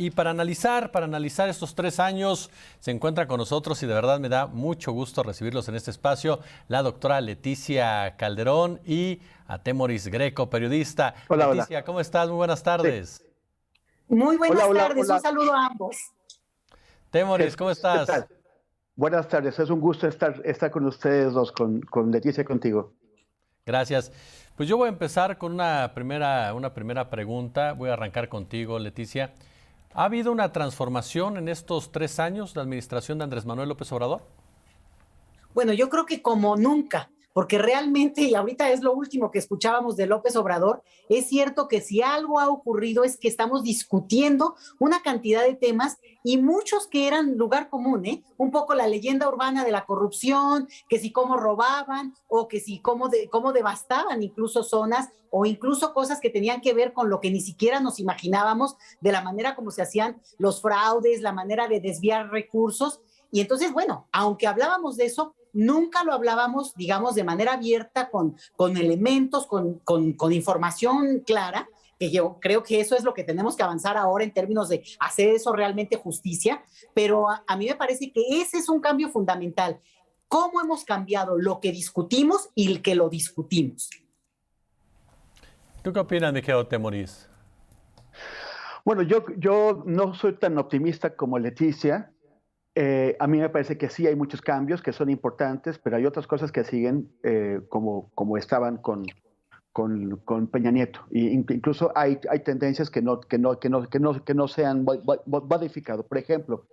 Y para analizar estos 3 años, se encuentra con nosotros y de verdad me da mucho gusto recibirlos en este espacio, la doctora Leticia Calderón y a Temoris Greco, periodista. Hola, hola. Leticia, ¿cómo estás? Muy buenas Sí. tardes. Muy Hola, buenas hola, tardes, un hola. saludo a ambos. Temoris, ¿cómo ¿Qué estás? tal? Buenas tardes. Es un gusto estar con ustedes dos, con Leticia y contigo. Gracias. Pues yo voy a empezar con una primera pregunta. Voy a arrancar contigo, Leticia. ¿Ha habido una transformación en estos 3 años de administración de Andrés Manuel López Obrador? Bueno, yo creo que como nunca, porque realmente, y ahorita es lo último que escuchábamos de López Obrador, es cierto que si algo ha ocurrido es que estamos discutiendo una cantidad de temas y muchos que eran lugar común, ¿eh? Un poco la leyenda urbana de la corrupción, que si cómo robaban o que si cómo devastaban incluso zonas o incluso cosas que tenían que ver con lo que ni siquiera nos imaginábamos de la manera como se hacían los fraudes, la manera de desviar recursos. Y entonces, bueno, aunque hablábamos de eso, nunca lo hablábamos, digamos, de manera abierta, con elementos, con información clara, que yo creo que eso es lo que tenemos que avanzar ahora en términos de hacer eso realmente justicia, pero a mí me parece que ese es un cambio fundamental. ¿Cómo hemos cambiado lo que discutimos y el que lo discutimos? ¿Tú qué opinas, mi querido Temoris? Bueno, yo no soy tan optimista como Leticia. A mí me parece que sí hay muchos cambios que son importantes, pero hay otras cosas que siguen como estaban con Peña Nieto. Y incluso hay tendencias que no se han modificado. Por ejemplo,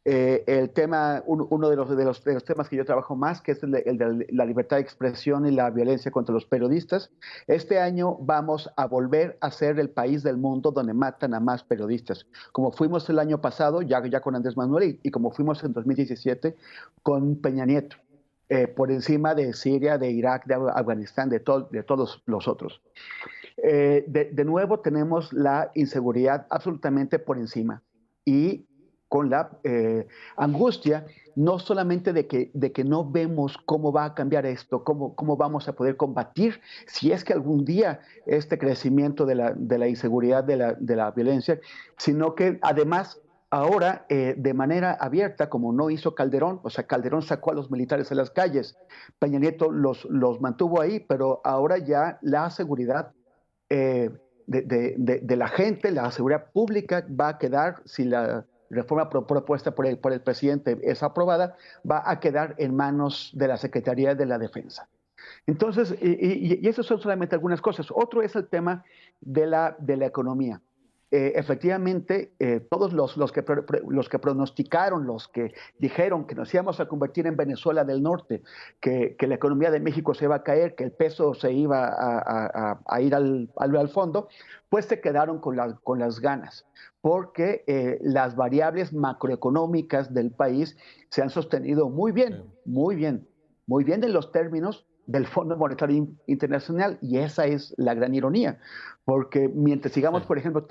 el tema, uno de los temas que yo trabajo más, que es el de la libertad de expresión y la violencia contra los periodistas. Este año vamos a volver a ser el país del mundo donde matan a más periodistas, como fuimos el año pasado, ya con Andrés Manuel, y como fuimos en 2017 con Peña Nieto. Por encima de Siria, de Irak, de Afganistán, de todos los otros. De nuevo tenemos la inseguridad absolutamente por encima y con la angustia no solamente de que no vemos cómo va a cambiar esto, cómo vamos a poder combatir si es que algún día este crecimiento de la inseguridad, de la violencia, sino que además ahora de manera abierta, como no hizo Calderón, o sea, Calderón sacó a los militares a las calles, Peña Nieto los mantuvo ahí, pero ahora ya la seguridad de la gente, la seguridad pública va a quedar, si la reforma propuesta por el presidente es aprobada, va a quedar en manos de la Secretaría de la Defensa. Entonces, y eso son solamente algunas cosas. Otro es el tema de la economía. Efectivamente, todos los que pronosticaron, los que dijeron que nos íbamos a convertir en Venezuela del Norte, que la economía de México se iba a caer, que el peso se iba a ir al fondo, pues se quedaron con las ganas, porque las variables macroeconómicas del país se han sostenido muy bien, Sí. muy bien, muy bien en los términos del Fondo Monetario Internacional, y esa es la gran ironía, porque mientras sigamos, Sí. por ejemplo,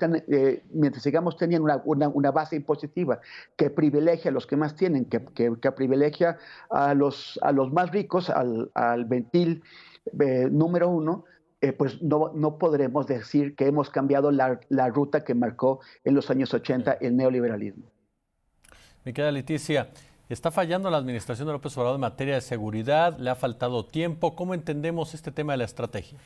mientras sigamos teniendo una base impositiva que privilegia a los que más tienen, que privilegia a los más ricos, al ventil número uno, pues no podremos decir que hemos cambiado la ruta que marcó en los años Sí. 80 el neoliberalismo. Mi querida Leticia, ¿está fallando la administración de López Obrador en materia de seguridad? ¿Le ha faltado tiempo? ¿Cómo entendemos este tema de la estrategia?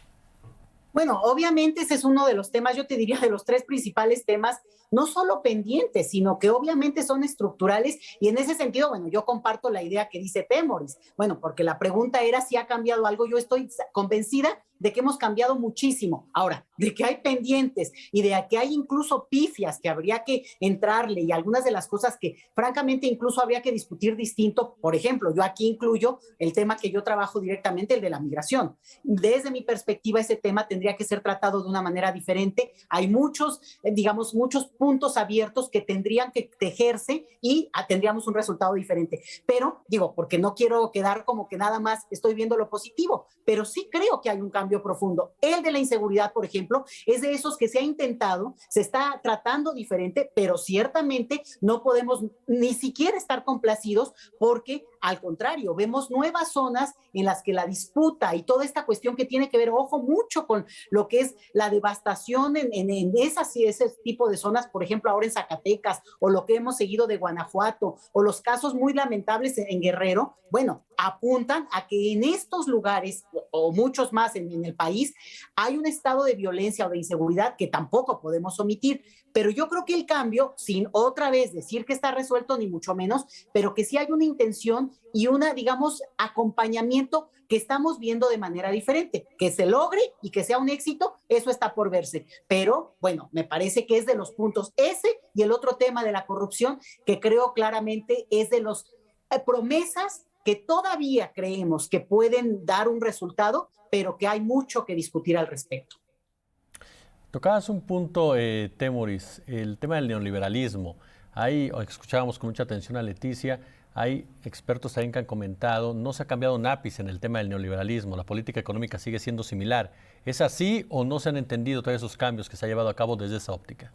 Bueno, obviamente ese es uno de los temas, yo te diría de los tres principales temas, no solo pendientes, sino que obviamente son estructurales y en ese sentido, bueno, yo comparto la idea que dice Temoris, bueno, porque la pregunta era si ha cambiado algo, yo estoy convencida de que hemos cambiado muchísimo. Ahora, de que hay pendientes y de que hay incluso pifias que habría que entrarle y algunas de las cosas que francamente incluso habría que discutir distinto. Por ejemplo, yo aquí incluyo el tema que yo trabajo directamente, el de la migración. Desde mi perspectiva, ese tema tendría que ser tratado de una manera diferente. Hay muchos, digamos, muchos puntos abiertos que tendrían que tejerse y tendríamos un resultado diferente. Pero, digo, porque no quiero quedar como que nada más estoy viendo lo positivo, pero sí creo que hay un cambio profundo. El de la inseguridad, por ejemplo, es de esos que se ha intentado, se está tratando diferente, pero ciertamente no podemos ni siquiera estar complacidos porque, al contrario, vemos nuevas zonas en las que la disputa y toda esta cuestión que tiene que ver, ojo, mucho con lo que es la devastación en ese tipo de zonas, por ejemplo, ahora en Zacatecas, o lo que hemos seguido de Guanajuato, o los casos muy lamentables en Guerrero, bueno, apuntan a que en estos lugares, o muchos más en el país, hay un estado de violencia o de inseguridad que tampoco podemos omitir. Pero yo creo que el cambio, sin otra vez decir que está resuelto, ni mucho menos, pero que sí hay una intención y una, digamos, acompañamiento que estamos viendo de manera diferente. Que se logre y que sea un éxito, eso está por verse. Pero, bueno, me parece que es de los puntos ese y el otro tema de la corrupción, que creo claramente es de los promesas que todavía creemos que pueden dar un resultado, pero que hay mucho que discutir al respecto. Tocabas un punto, Temoris, el tema del neoliberalismo. Escuchábamos con mucha atención a Leticia, hay expertos también que han comentado, no se ha cambiado un ápice en el tema del neoliberalismo, la política económica sigue siendo similar. ¿Es así o no se han entendido todos esos cambios que se ha llevado a cabo desde esa óptica?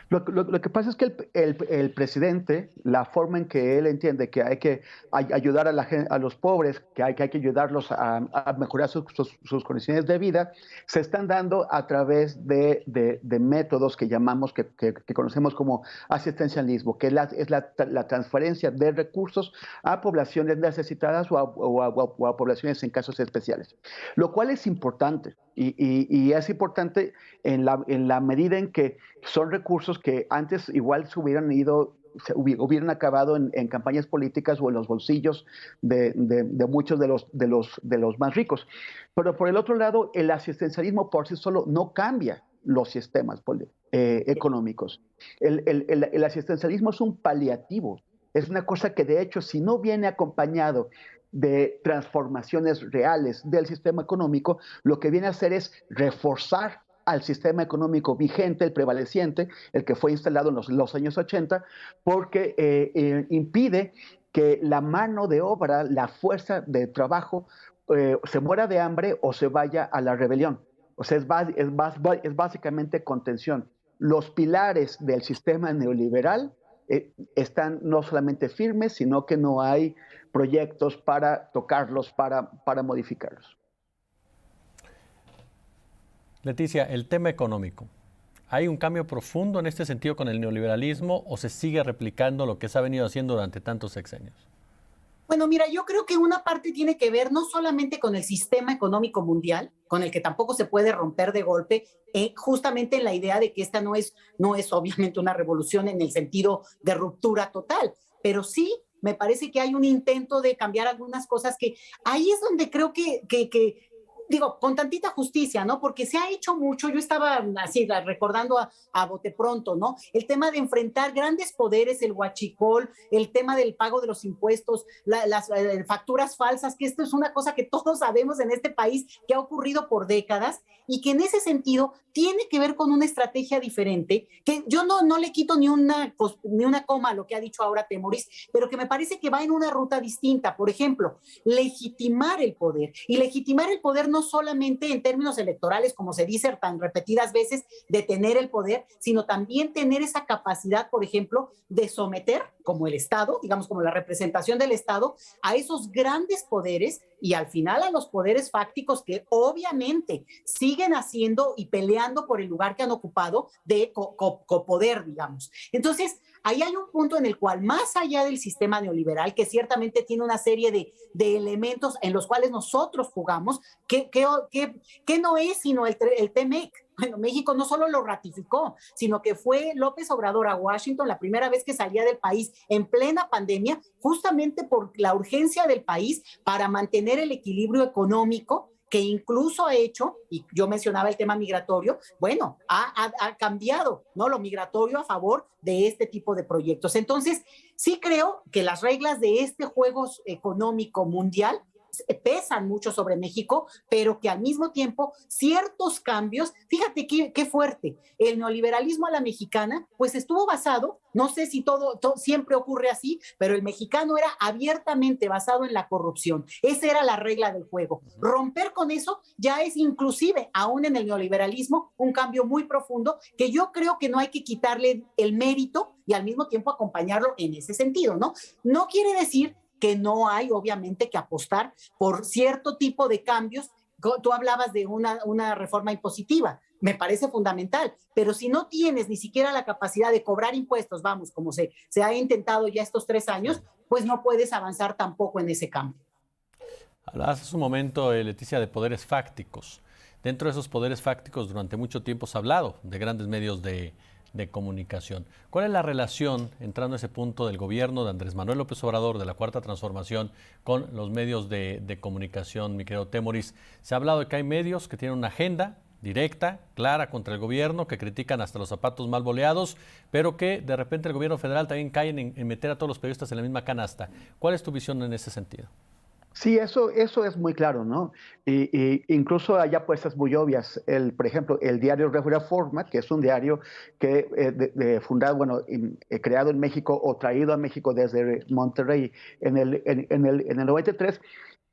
Lo que pasa es que el presidente, la forma en que él entiende que hay que ayudar a los pobres, que hay que ayudarlos a mejorar sus condiciones de vida, se están dando a través de métodos que llamamos, que conocemos como asistencialismo, que es la transferencia de recursos a poblaciones necesitadas o a poblaciones en casos especiales, lo cual es importante. Y es importante en la medida en que son recursos que antes igual se hubieran acabado en campañas políticas o en los bolsillos de muchos de los más ricos. Pero por el otro lado, el asistencialismo por sí solo no cambia los sistemas económicos. El asistencialismo es un paliativo, es una cosa que de hecho si no viene acompañado de transformaciones reales del sistema económico, lo que viene a hacer es reforzar al sistema económico vigente, el prevaleciente, el que fue instalado en los años 80, porque impide que la mano de obra, la fuerza de trabajo, se muera de hambre o se vaya a la rebelión. O sea, es básicamente contención. Los pilares del sistema neoliberal están no solamente firmes, sino que no hay proyectos para tocarlos, para modificarlos. Leticia, el tema económico. ¿Hay un cambio profundo en este sentido con el neoliberalismo o se sigue replicando lo que se ha venido haciendo durante tantos sexenios? Bueno, mira, yo creo que una parte tiene que ver no solamente con el sistema económico mundial, con el que tampoco se puede romper de golpe, justamente en la idea de que esta no es obviamente una revolución en el sentido de ruptura total, pero sí me parece que hay un intento de cambiar algunas cosas que ahí es donde creo que digo, con tantita justicia, ¿no? Porque se ha hecho mucho, yo estaba así recordando a bote pronto, ¿no? El tema de enfrentar grandes poderes, el huachicol, el tema del pago de los impuestos, las facturas falsas, que esto es una cosa que todos sabemos en este país que ha ocurrido por décadas y que en ese sentido tiene que ver con una estrategia diferente, que yo no le quito ni una coma a lo que ha dicho ahora Temoris, pero que me parece que va en una ruta distinta. Por ejemplo, legitimar el poder. Y legitimar el poder no solamente en términos electorales, como se dice tan repetidas veces, de tener el poder, sino también tener esa capacidad, por ejemplo, de someter, como el Estado, digamos como la representación del Estado, a esos grandes poderes y al final a los poderes fácticos que obviamente siguen haciendo y peleando por el lugar que han ocupado de copoder, digamos. Entonces, ahí hay un punto en el cual, más allá del sistema neoliberal, que ciertamente tiene una serie de elementos en los cuales nosotros jugamos, que no es sino el TMEC. Bueno, México no solo lo ratificó, sino que fue López Obrador a Washington la primera vez que salía del país en plena pandemia, justamente por la urgencia del país para mantener el equilibrio económico, que incluso ha hecho, y yo mencionaba el tema migratorio, bueno, ha cambiado, ¿no? Lo migratorio a favor de este tipo de proyectos. Entonces, sí creo que las reglas de este juego económico mundial pesan mucho sobre México, pero que al mismo tiempo ciertos cambios, fíjate qué fuerte, el neoliberalismo a la mexicana, pues estuvo basado, no sé si todo siempre ocurre así, pero el mexicano era abiertamente basado en la corrupción, esa era la regla del juego. Romper con eso ya es inclusive, aún en el neoliberalismo, un cambio muy profundo que yo creo que no hay que quitarle el mérito y al mismo tiempo acompañarlo en ese sentido, ¿no? No quiere decir que no hay, obviamente, que apostar por cierto tipo de cambios. Tú hablabas de una reforma impositiva. me parece fundamental, pero si no tienes ni siquiera la capacidad de cobrar impuestos, vamos, como se ha intentado ya estos 3 años, pues no puedes avanzar tampoco en ese campo. Hablabas hace un momento, Leticia, de poderes fácticos. Dentro de esos poderes fácticos, durante mucho tiempo se ha hablado de grandes medios de comunicación. ¿Cuál es la relación, entrando a ese punto, del gobierno de Andrés Manuel López Obrador, de la Cuarta Transformación, con los medios de comunicación, mi querido Temoris? Se ha hablado de que hay medios que tienen una agenda directa, clara contra el gobierno, que critican hasta los zapatos mal boleados, pero que de repente el gobierno federal también cae en meter a todos los periodistas en la misma canasta. ¿Cuál es tu visión en ese sentido? Sí, eso es muy claro, ¿no? Y incluso hay apuestas muy obvias. Por ejemplo, el diario Reforma, que es un diario que fundado, bueno, creado en México o traído a México desde Monterrey en el 93,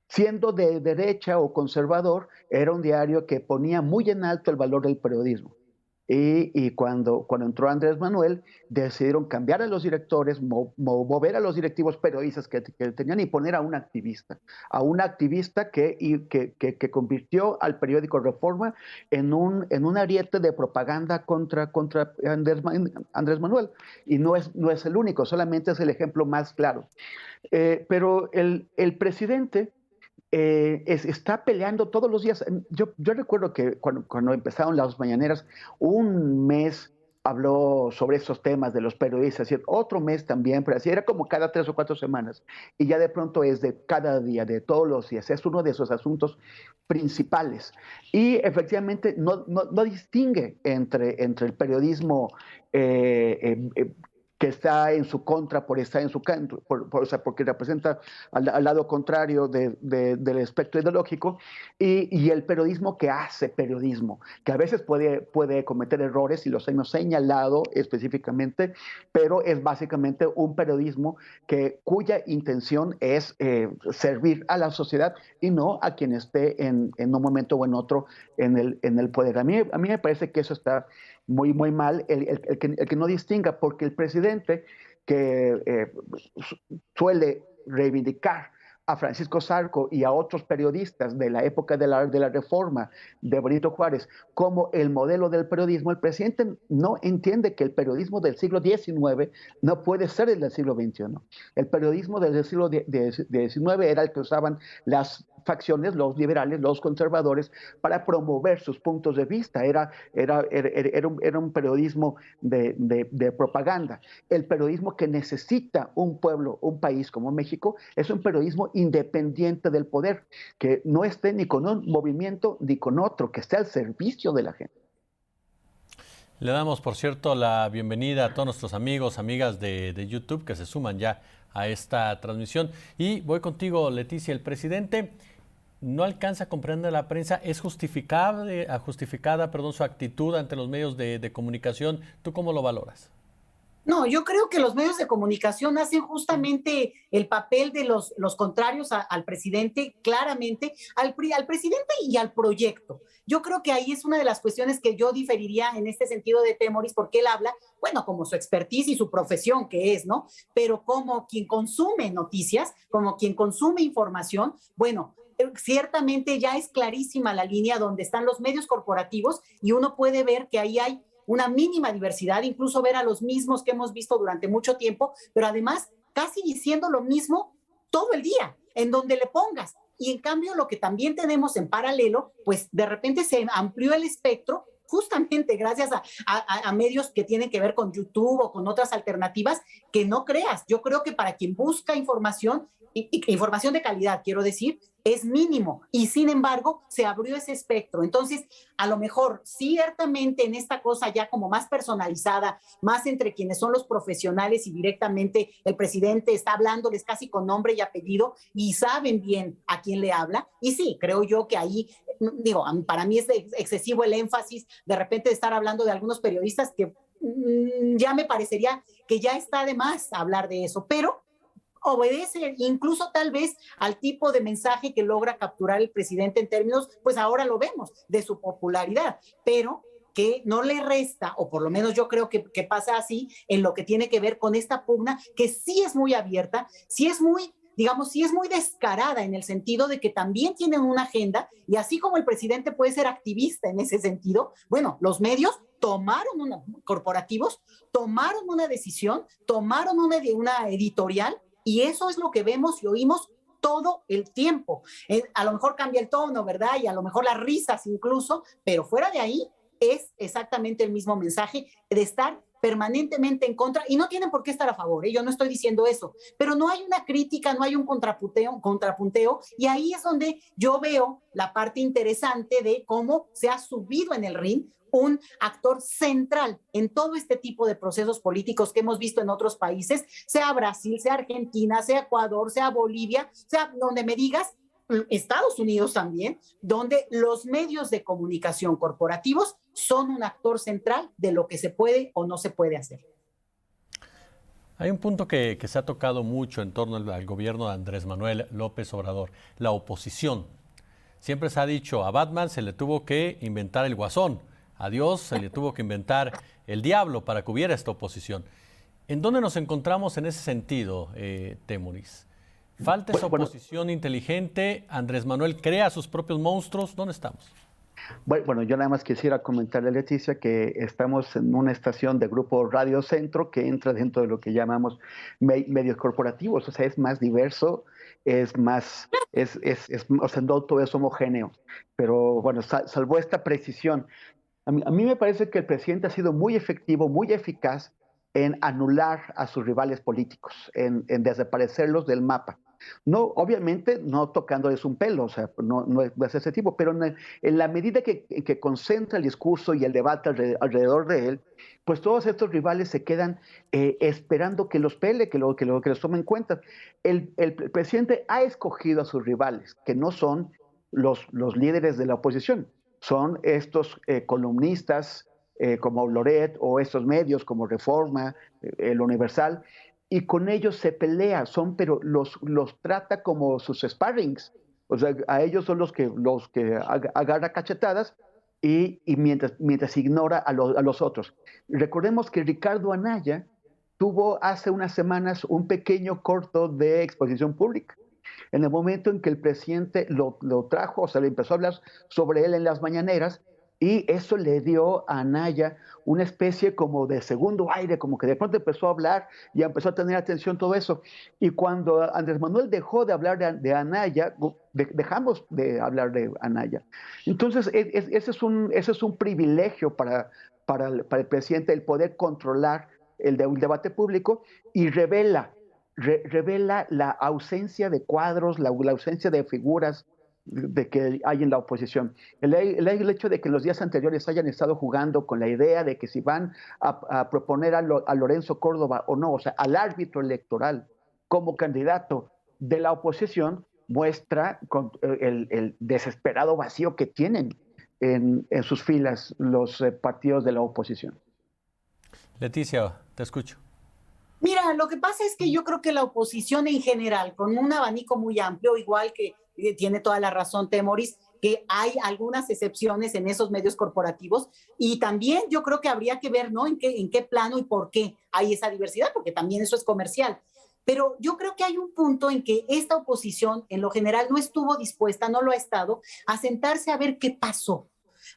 siendo de derecha o conservador, era un diario que ponía muy en alto el valor del periodismo. Y cuando entró Andrés Manuel, decidieron cambiar a los directores, mover a los directivos periodistas que tenían y poner a una activista que convirtió al periódico Reforma en un ariete de propaganda contra Andrés Manuel. Y no es el único, solamente es el ejemplo más claro. Pero el presidente está peleando todos los días. Yo recuerdo que cuando empezaron las mañaneras, un mes habló sobre estos temas de los periodistas, y otro mes también, pero así era como cada 3 o 4 semanas. Y ya de pronto es de cada día, de todos los días. Es uno de esos asuntos principales. Y efectivamente no distingue entre el periodismo que está en su contra por estar en su canto, o sea, porque representa al lado contrario del espectro ideológico, y el periodismo que hace periodismo, que a veces puede cometer errores y los hemos señalado específicamente, pero es básicamente un periodismo cuya intención es servir a la sociedad y no a quien esté en un momento o en otro en el poder. A mí me parece que eso está muy, muy mal, el que no distinga, porque el presidente que suele reivindicar a Francisco Zarco y a otros periodistas de la época de la Reforma de Benito Juárez como el modelo del periodismo, el presidente no entiende que el periodismo del siglo XIX no puede ser el del siglo XXI. El periodismo del siglo XIX era el que usaban las facciones, los liberales, los conservadores, para promover sus puntos de vista. Era un periodismo de propaganda. El periodismo que necesita un pueblo, un país como México, es un periodismo independiente del poder, que no esté ni con un movimiento ni con otro, que esté al servicio de la gente. Le damos, por cierto, la bienvenida a todos nuestros amigos, amigas de YouTube que se suman ya a esta transmisión. Y voy contigo, Leticia. El presidente no alcanza a comprender la prensa. ¿Es justificada, su actitud ante los medios de comunicación? ¿Tú cómo lo valoras? No, yo creo que los medios de comunicación hacen justamente el papel de los contrarios al presidente, claramente, al presidente y al proyecto. Yo creo que ahí es una de las cuestiones que yo diferiría en este sentido de Temoris, porque él habla, bueno, como su expertise y su profesión que es, ¿no? Pero como quien consume noticias, como quien consume información, bueno, ciertamente ya es clarísima la línea donde están los medios corporativos y uno puede ver que ahí hay una mínima diversidad, incluso ver a los mismos que hemos visto durante mucho tiempo, pero además casi diciendo lo mismo todo el día, en donde le pongas. Y en cambio lo que también tenemos en paralelo, pues de repente se amplió el espectro justamente gracias a medios que tienen que ver con YouTube o con otras alternativas, que no creas. Yo creo que para quien busca información, información de calidad, quiero decir, es mínimo y sin embargo se abrió ese espectro. Entonces, a lo mejor ciertamente en esta cosa ya como más personalizada, más entre quienes son los profesionales y directamente el presidente está hablándoles casi con nombre y apellido y saben bien a quién le habla. Y sí, creo yo que ahí, digo, para mí es excesivo el énfasis de repente de estar hablando de algunos periodistas que ya me parecería que ya está de más hablar de eso, pero obedece incluso tal vez al tipo de mensaje que logra capturar el presidente en términos, pues ahora lo vemos, de su popularidad, pero que no le resta, o por lo menos yo creo que pasa así, en lo que tiene que ver con esta pugna, que sí es muy abierta, sí es muy digamos, sí es muy descarada en el sentido de que también tienen una agenda y así como el presidente puede ser activista en ese sentido, bueno, los medios corporativos tomaron una decisión, tomaron una editorial y eso es lo que vemos y oímos todo el tiempo. A lo mejor cambia el tono, ¿verdad? Y a lo mejor las risas incluso, pero fuera de ahí es exactamente el mismo mensaje de estar permanentemente en contra, y no tienen por qué estar a favor, yo no estoy diciendo eso, pero no hay una crítica, no hay un contrapunteo, y ahí es donde yo veo la parte interesante de cómo se ha subido en el ring un actor central en todo este tipo de procesos políticos que hemos visto en otros países, sea Brasil, sea Argentina, sea Ecuador, sea Bolivia, sea donde me digas, Estados Unidos también, donde los medios de comunicación corporativos son un actor central de lo que se puede o no se puede hacer. Hay un punto que se ha tocado mucho en torno al gobierno de Andrés Manuel López Obrador, la oposición. Siempre se ha dicho, a Batman se le tuvo que inventar el guasón, a Dios se le tuvo que inventar el diablo para que hubiera esta oposición. ¿En dónde nos encontramos en ese sentido, Temoris? ¿Falta esa oposición inteligente? ¿Andrés Manuel crea sus propios monstruos? ¿Dónde estamos? Bueno, yo nada más quisiera comentarle a Leticia que estamos en una estación de Grupo Radio Centro que entra dentro de lo que llamamos medios corporativos, o sea, es más diverso, es más, o sea, no todo es homogéneo, pero bueno, salvo esta precisión, a mí me parece que el presidente ha sido muy efectivo, muy eficaz en anular a sus rivales políticos, en desaparecerlos del mapa. No, obviamente no tocándoles un pelo, o sea, no es ese tipo, pero en la medida que concentra el discurso y el debate alrededor de él, pues todos estos rivales se quedan esperando que los pele, que los tome en cuenta. El presidente ha escogido a sus rivales, que no son los líderes de la oposición, son estos columnistas como Loret o estos medios como Reforma, El Universal, y con ellos se pelea, pero los trata como sus sparrings. O sea, a ellos son los que agarra cachetadas y mientras ignora a los otros. Recordemos que Ricardo Anaya tuvo hace unas semanas un pequeño corto de exposición pública. En el momento en que el presidente lo trajo, o sea, le empezó a hablar sobre él en las mañaneras, y eso le dio a Anaya una especie como de segundo aire, como que de pronto empezó a hablar y empezó a tener atención todo eso. Y cuando Andrés Manuel dejó de hablar de Anaya, dejamos de hablar de Anaya. Entonces, ese es un privilegio para el presidente, el poder controlar el debate público, y revela la ausencia de cuadros, la ausencia de figuras de que hay en la oposición. El hecho de que en los días anteriores hayan estado jugando con la idea de que si van a proponer a Lorenzo Córdoba o no, o sea, al árbitro electoral como candidato de la oposición, muestra el desesperado vacío que tienen en sus filas los partidos de la oposición. Leticia, te escucho. Mira, lo que pasa es que yo creo que la oposición en general, con un abanico muy amplio, igual que tiene toda la razón Temoris, que hay algunas excepciones en esos medios corporativos, y también yo creo que habría que ver, ¿no?, en qué plano y por qué hay esa diversidad, porque también eso es comercial. Pero yo creo que hay un punto en que esta oposición, en lo general, no estuvo dispuesta, no lo ha estado, a sentarse a ver qué pasó.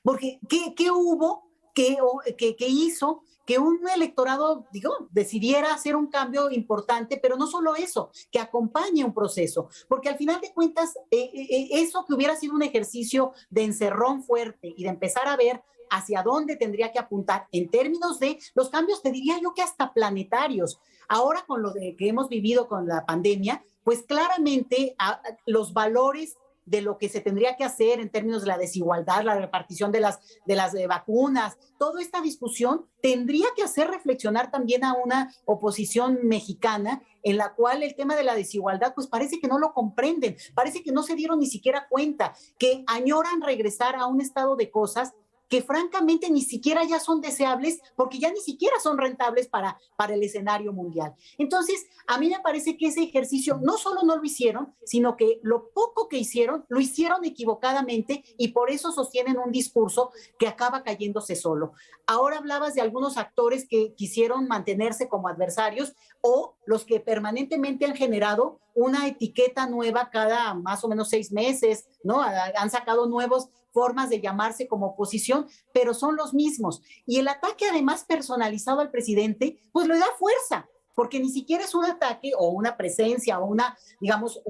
Porque, ¿qué hubo? ¿Qué hizo que un electorado, decidiera hacer un cambio importante, pero no solo eso, que acompañe un proceso? Porque al final de cuentas, eso que hubiera sido un ejercicio de encerrón fuerte y de empezar a ver hacia dónde tendría que apuntar en términos de los cambios, te diría yo que hasta planetarios. Ahora con lo que hemos vivido con la pandemia, pues claramente los valores de lo que se tendría que hacer en términos de la desigualdad, la repartición de las vacunas, toda esta discusión tendría que hacer reflexionar también a una oposición mexicana en la cual el tema de la desigualdad pues parece que no lo comprenden, parece que no se dieron ni siquiera cuenta, que añoran regresar a un estado de cosas que francamente ni siquiera ya son deseables porque ya ni siquiera son rentables para el escenario mundial. Entonces, a mí me parece que ese ejercicio no solo no lo hicieron, sino que lo poco que hicieron, lo hicieron equivocadamente y por eso sostienen un discurso que acaba cayéndose solo. Ahora hablabas de algunos actores que quisieron mantenerse como adversarios o los que permanentemente han generado una etiqueta nueva cada más o menos 6 meses, ¿no? Han sacado nuevos formas de llamarse como oposición, pero son los mismos. Y el ataque además personalizado al presidente, pues le da fuerza, porque ni siquiera es un ataque o una presencia o una, digamos,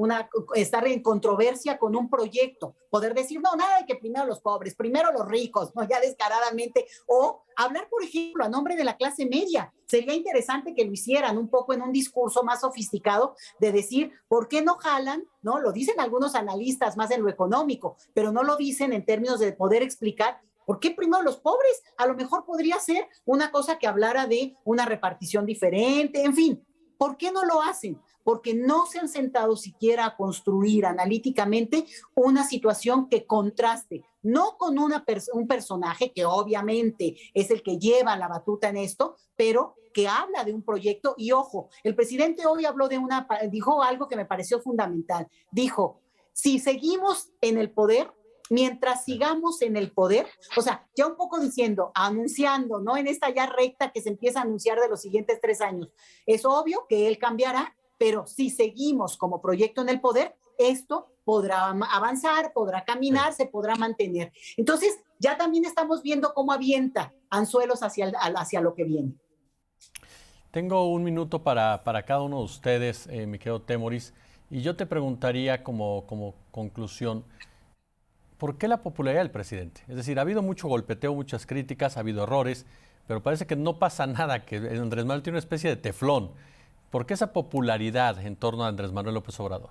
estar en controversia con un proyecto. Poder decir, no, nada de que primero los pobres, primero los ricos, ¿no? Ya descaradamente. O hablar, por ejemplo, a nombre de la clase media. Sería interesante que lo hicieran un poco en un discurso más sofisticado de decir, ¿por qué no jalan? ¿No? Lo dicen algunos analistas más en lo económico, pero no lo dicen en términos de poder explicar ¿por qué primero los pobres? A lo mejor podría ser una cosa que hablara de una repartición diferente, en fin. ¿Por qué no lo hacen? Porque no se han sentado siquiera a construir analíticamente una situación que contraste, no con un personaje que obviamente es el que lleva la batuta en esto, pero que habla de un proyecto. Y ojo, el presidente hoy dijo algo que me pareció fundamental. Dijo, si seguimos en el poder, mientras sigamos en el poder, o sea, ya un poco diciendo, anunciando, ¿no? En esta ya recta que se empieza a anunciar de los siguientes 3 años. Es obvio que él cambiará, pero si seguimos como proyecto en el poder, esto podrá avanzar, podrá caminar, se podrá mantener. Entonces, ya también estamos viendo cómo avienta anzuelos hacia lo que viene. Tengo un minuto para cada uno de ustedes, mi querido Temoris, y yo te preguntaría como conclusión, ¿por qué la popularidad del presidente? Es decir, ha habido mucho golpeteo, muchas críticas, ha habido errores, pero parece que no pasa nada, que Andrés Manuel tiene una especie de teflón. ¿Por qué esa popularidad en torno a Andrés Manuel López Obrador?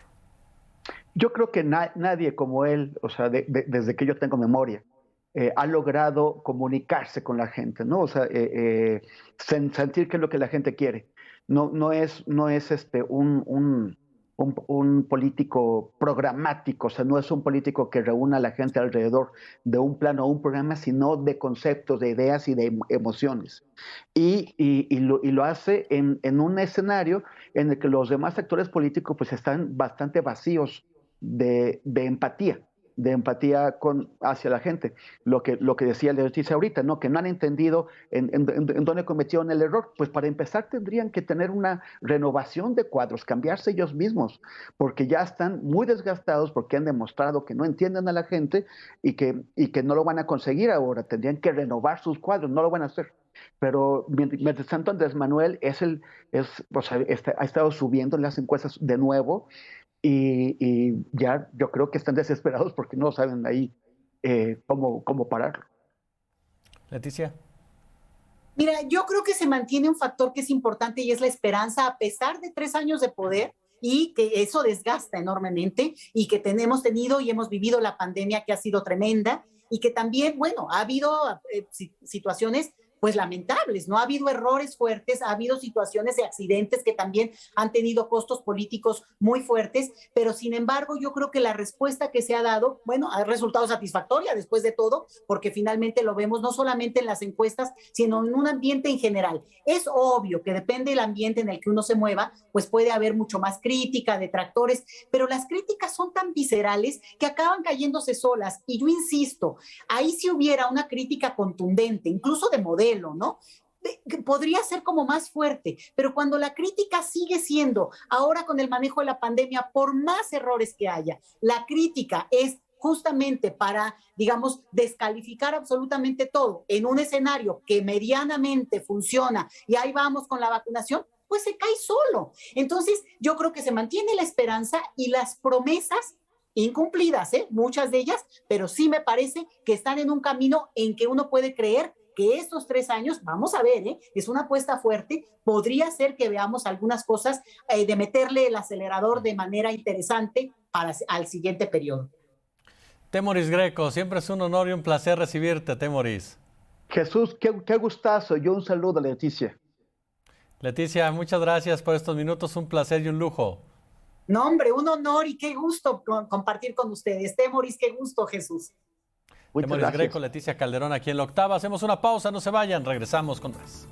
Yo creo que nadie como él, o sea, desde que yo tengo memoria, ha logrado comunicarse con la gente, ¿no? O sea, sentir qué es lo que la gente quiere. No es un político programático, o sea, no es un político que reúna a la gente alrededor de un plano o un programa, sino de conceptos, de ideas y de emociones. Y lo hace en un escenario en el que los demás actores políticos pues están bastante vacíos de empatía hacia la gente. Lo que decía Leticia ahorita, ¿no? Que no han entendido en dónde cometieron el error. Pues para empezar tendrían que tener una renovación de cuadros, cambiarse ellos mismos, porque ya están muy desgastados, porque han demostrado que no entienden a la gente y que no lo van a conseguir ahora. Tendrían que renovar sus cuadros, no lo van a hacer. Pero mientras tanto Andrés Manuel ha estado subiendo en las encuestas de nuevo. Y ya yo creo que están desesperados porque no saben ahí cómo pararlo. Leticia. Mira, yo creo que se mantiene un factor que es importante y es la esperanza, a pesar de 3 años de poder, y que eso desgasta enormemente, y que hemos tenido y hemos vivido la pandemia que ha sido tremenda, y que también, bueno, ha habido situaciones pues lamentables, ¿no? Ha habido errores fuertes, ha habido situaciones de accidentes que también han tenido costos políticos muy fuertes, pero sin embargo yo creo que la respuesta que se ha dado, bueno, ha resultado satisfactoria después de todo, porque finalmente lo vemos no solamente en las encuestas, sino en un ambiente en general. Es obvio que depende del ambiente en el que uno se mueva, pues puede haber mucho más crítica, detractores, pero las críticas son tan viscerales que acaban cayéndose solas, y yo insisto, ahí si hubiera una crítica contundente, incluso de modelo, ¿no? Podría ser como más fuerte, pero cuando la crítica sigue siendo, ahora con el manejo de la pandemia, por más errores que haya, la crítica es justamente para, digamos, descalificar absolutamente todo en un escenario que medianamente funciona y ahí vamos con la vacunación, pues se cae solo. Entonces, yo creo que se mantiene la esperanza y las promesas incumplidas, muchas de ellas, pero sí me parece que están en un camino en que uno puede creer que estos 3 años, vamos a ver, es una apuesta fuerte, podría ser que veamos algunas cosas de meterle el acelerador de manera interesante al siguiente periodo. Temoris Greco, siempre es un honor y un placer recibirte, Temoris. Jesús, qué gustazo. Yo un saludo a Leticia. Leticia, muchas gracias por estos minutos, un placer y un lujo. No, hombre, un honor y qué gusto compartir con ustedes. Temoris, qué gusto, Jesús. Muchas Temoris gracias. Greco, Leticia Calderón aquí en La Octava. Hacemos una pausa, no se vayan, regresamos con más.